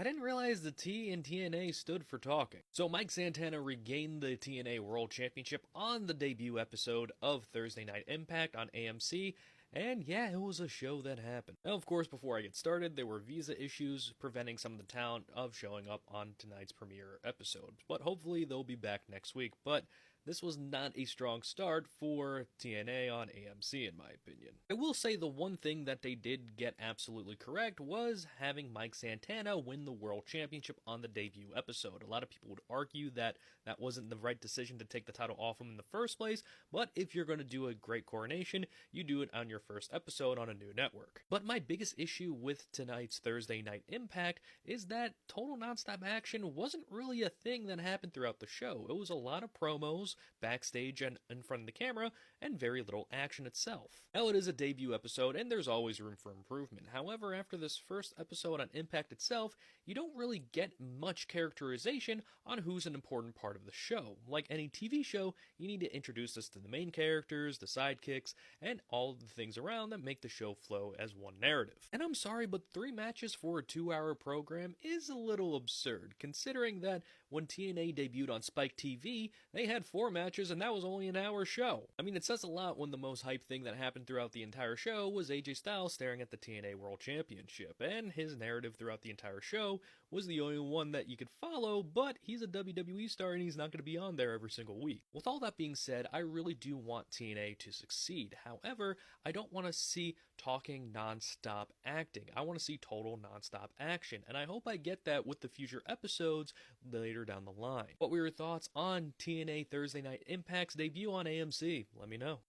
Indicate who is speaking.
Speaker 1: I didn't realize the T in TNA stood for talking. So Mike Santana regained the TNA World Championship on the debut episode of Thursday Night Impact on AMC, and yeah, it was a show that happened. Now, of course, before I get started, there were visa issues preventing some of the talent of showing up on tonight's premiere episode, but hopefully they'll be back next week. But this was not a strong start for TNA on AMC, in my opinion. I will say the one thing that they did get absolutely correct was having Mike Santana win the World Championship on the debut episode. A lot of people would argue that that wasn't the right decision to take the title off him in the first place, but if you're going to do a great coronation, you do it on your first episode on a new network. But my biggest issue with tonight's Thursday Night Impact is that total nonstop action wasn't really a thing that happened throughout the show. It was a lot of promos, backstage and in front of the camera, and very little action itself. Now, it is a debut episode, and there's always room for improvement. However, after this first episode on Impact itself, you don't really get much characterization on who's an important part of the show. Like any TV show, you need to introduce us to the main characters, the sidekicks, and all the things around that make the show flow as one narrative. And I'm sorry, but 3 matches for a 2-hour program is a little absurd, considering that when TNA debuted on Spike TV, they had 4 matches and that was only an hour show. I mean, it says a lot when the most hyped thing that happened throughout the entire show was AJ Styles staring at the TNA World Championship, and his narrative throughout the entire show was the only one that you could follow, but he's a WWE star and he's not going to be on there every single week. With all that being said, I really do want TNA to succeed. However, I don't want to see talking non-stop acting. I want to see total non-stop action, and I hope I get that with the future episodes later down the line. What were your thoughts on TNA Thursday Night Impact's debut on AMC? Let me know.